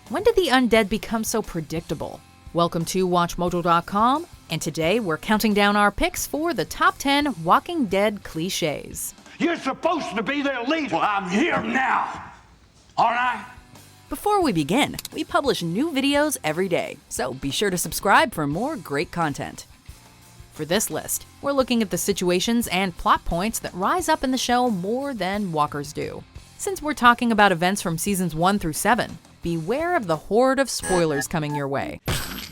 When did the undead become so predictable? Welcome to WatchMojo.com, and today we're counting down our picks for the top 10 Walking Dead cliches. You're supposed to be their leader. Well, I'm here now. All right? Before we begin, we publish new videos every day, so be sure to subscribe for more great content. For this list, we're looking at the situations and plot points that rise up in the show more than walkers do. Since we're talking about events from seasons 1 through 7, beware of the horde of spoilers coming your way.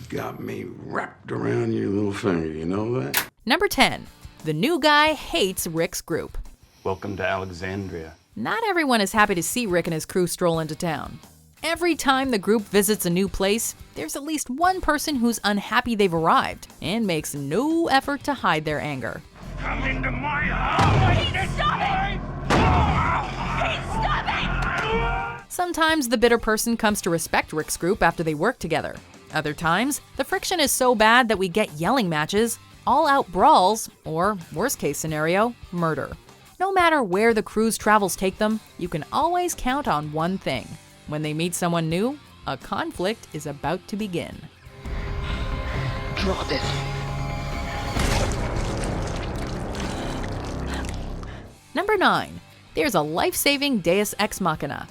Got me wrapped around your little finger, you know that? Number 10. The new guy hates Rick's group. Welcome to Alexandria. Not everyone is happy to see Rick and his crew stroll into town. Every time the group visits a new place, there's at least one person who's unhappy they've arrived and makes no effort to hide their anger. Come into my house! He's stopping! He's stopping! Sometimes the bitter person comes to respect Rick's group after they work together. Other times, the friction is so bad that we get yelling matches, all-out brawls, or, worst case scenario, murder. No matter where the crew's travels take them, you can always count on one thing. When they meet someone new, a conflict is about to begin. Drop it. Number 9. There's a life-saving Deus Ex Machina.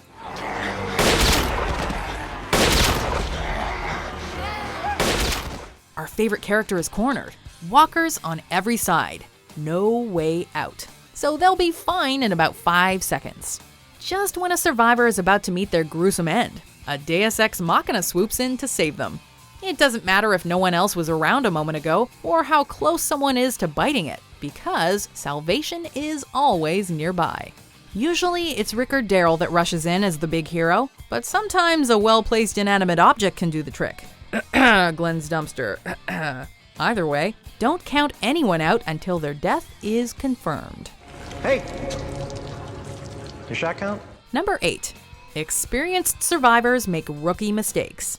Our favorite character is cornered. Walkers on every side. No way out. So they'll be fine in about 5 seconds. Just when a survivor is about to meet their gruesome end, a Deus Ex Machina swoops in to save them. It doesn't matter if no one else was around a moment ago or how close someone is to biting it, because salvation is always nearby. Usually it's Rick or Daryl that rushes in as the big hero, but sometimes a well-placed inanimate object can do the trick. Glenn's dumpster. Either way, don't count anyone out until their death is confirmed. Hey! Your shot count? Number 8. Experienced survivors make rookie mistakes.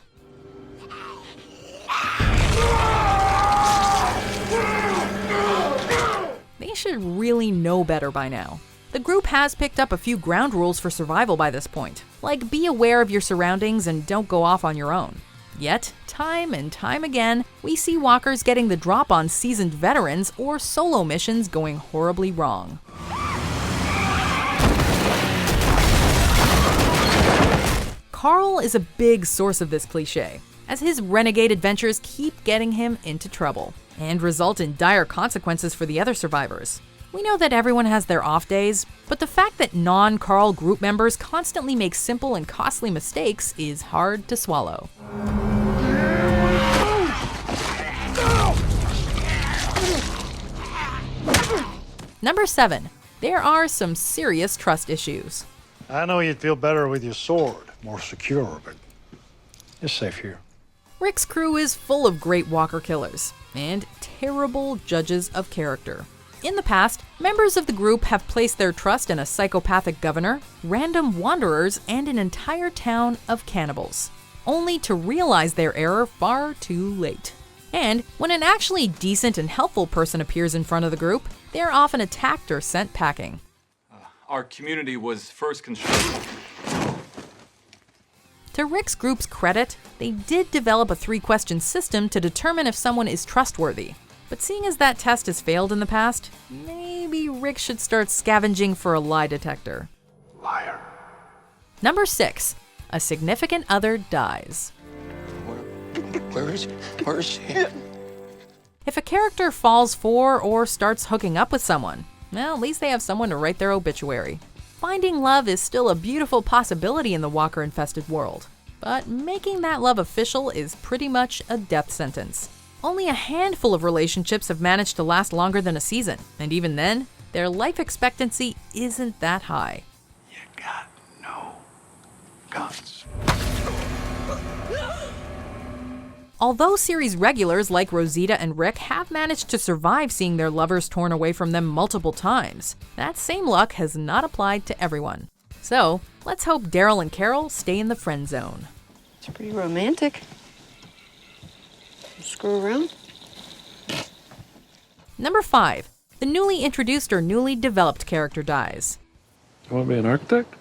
They should really know better by now. The group has picked up a few ground rules for survival by this point, like be aware of your surroundings and don't go off on your own. Yet, time and time again, we see walkers getting the drop on seasoned veterans or solo missions going horribly wrong. Carl is a big source of this cliche, as his renegade adventures keep getting him into trouble and result in dire consequences for the other survivors. We know that everyone has their off days, but the fact that non-Carl group members constantly make simple and costly mistakes is hard to swallow. Number 7. There are some serious trust issues. I know you'd feel better with your sword, more secure, but it's safe here. Rick's crew is full of great walker killers and terrible judges of character. In the past, members of the group have placed their trust in a psychopathic governor, random wanderers, and an entire town of cannibals, only to realize their error far too late. And when an actually decent and helpful person appears in front of the group, they're often attacked or sent packing. Our community was first constructed. To Rick's group's credit, they did develop a 3-question system to determine if someone is trustworthy. But seeing as that test has failed in the past, maybe Rick should start scavenging for a lie detector. Liar. Number 6. A significant other dies. Where is she? If a character falls for or starts hooking up with someone, well, at least they have someone to write their obituary. Finding love is still a beautiful possibility in the walker-infested world, but making that love official is pretty much a death sentence. Only a handful of relationships have managed to last longer than a season, and even then, their life expectancy isn't that high. You got no guts. Although series regulars like Rosita and Rick have managed to survive seeing their lovers torn away from them multiple times, that same luck has not applied to everyone. So, let's hope Daryl and Carol stay in the friend zone. It's pretty romantic. Screw around. Number 5. The newly introduced or newly developed character dies. You want to be an architect?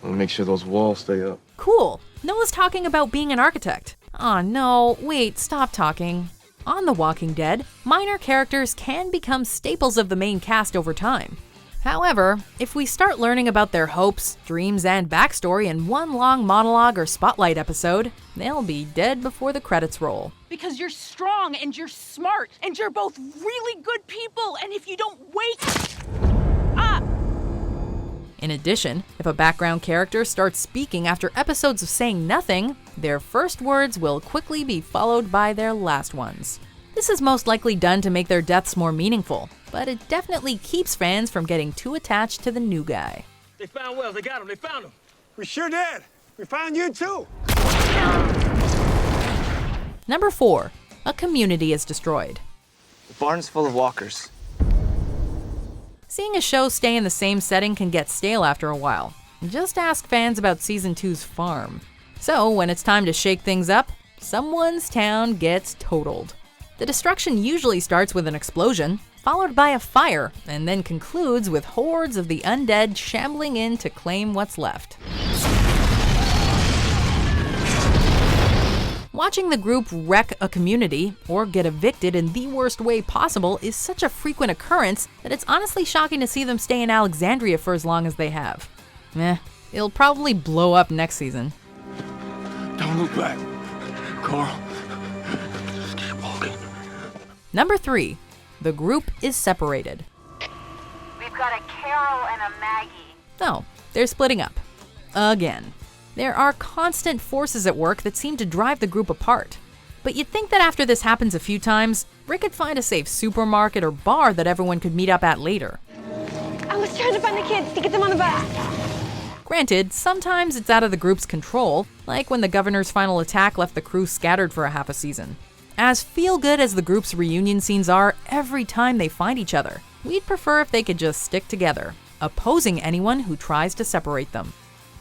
I'll make sure those walls stay up. Cool. Noah's talking about being an architect. Aw, no, wait, stop talking. On The Walking Dead, minor characters can become staples of the main cast over time. However, if we start learning about their hopes, dreams, and backstory in one long monologue or spotlight episode, they'll be dead before the credits roll. Because you're strong and you're smart and you're both really good people, and if you don't wake up. In addition, if a background character starts speaking after episodes of saying nothing, their first words will quickly be followed by their last ones. This is most likely done to make their deaths more meaningful, but it definitely keeps fans from getting too attached to the new guy. They found Wells. They got him. They found him. We sure did. We found you too. Number 4. A community is destroyed. The barn's full of walkers. Seeing a show stay in the same setting can get stale after a while. Just ask fans about Season 2's farm. So, when it's time to shake things up, someone's town gets totaled. The destruction usually starts with an explosion, followed by a fire, and then concludes with hordes of the undead shambling in to claim what's left. Watching the group wreck a community, or get evicted in the worst way possible, is such a frequent occurrence that it's honestly shocking to see them stay in Alexandria for as long as they have. It'll probably blow up next season. Don't look back, Carl. Just keep walking. Number 3. The group is separated. We've got a Carol and a Maggie. No, they're splitting up. Again. There are constant forces at work that seem to drive the group apart. But you'd think that after this happens a few times, Rick could find a safe supermarket or bar that everyone could meet up at later. I was trying to find the kids to get them on the bus. Granted, sometimes it's out of the group's control, like when the governor's final attack left the crew scattered for a half a season. As feel-good as the group's reunion scenes are every time they find each other, we'd prefer if they could just stick together, opposing anyone who tries to separate them.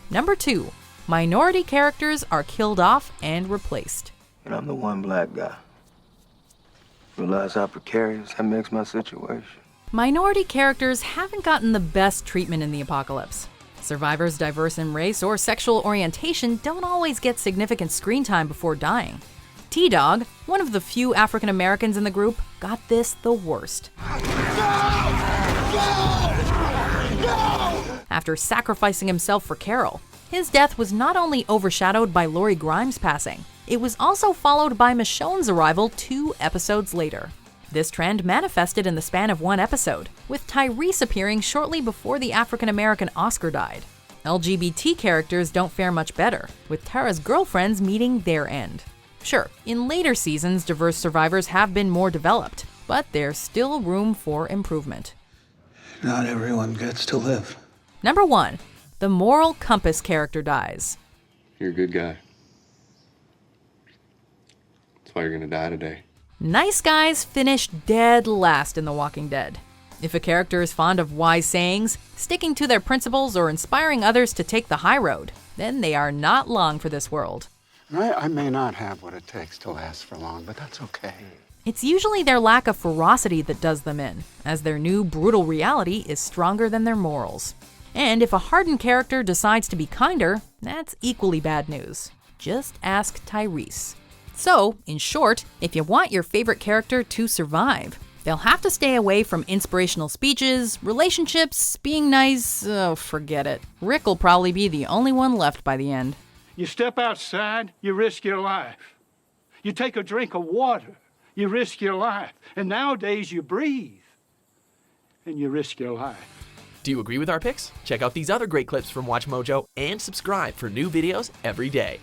Number 2. Minority characters are killed off and replaced. And I'm the one black guy. Realize how precarious that makes my situation. Minority characters haven't gotten the best treatment in the apocalypse. Survivors diverse in race or sexual orientation don't always get significant screen time before dying. T-Dog, one of the few African Americans in the group, got this the worst. After sacrificing himself for Carol, his death was not only overshadowed by Lori Grimes' passing, it was also followed by Michonne's arrival 2 episodes later. This trend manifested in the span of 1 episode, with Tyrese appearing shortly before the African-American Oscar died. LGBT characters don't fare much better, with Tara's girlfriends meeting their end. Sure, in later seasons, diverse survivors have been more developed, but there's still room for improvement. Not everyone gets to live. Number 1. The moral compass character dies. You're a good guy. That's why you're gonna die today. Nice guys finish dead last in The Walking Dead. If a character is fond of wise sayings, sticking to their principles, or inspiring others to take the high road, then they are not long for this world. I may not have what it takes to last for long, but that's okay. It's usually their lack of ferocity that does them in, as their new brutal reality is stronger than their morals. And if a hardened character decides to be kinder, that's equally bad news. Just ask Tyrese. So, in short, if you want your favorite character to survive, they'll have to stay away from inspirational speeches, relationships, being nice. Oh, forget it. Rick will probably be the only one left by the end. You step outside, you risk your life. You take a drink of water, you risk your life. And nowadays you breathe, and you risk your life. Do you agree with our picks? Check out these other great clips from WatchMojo and subscribe for new videos every day.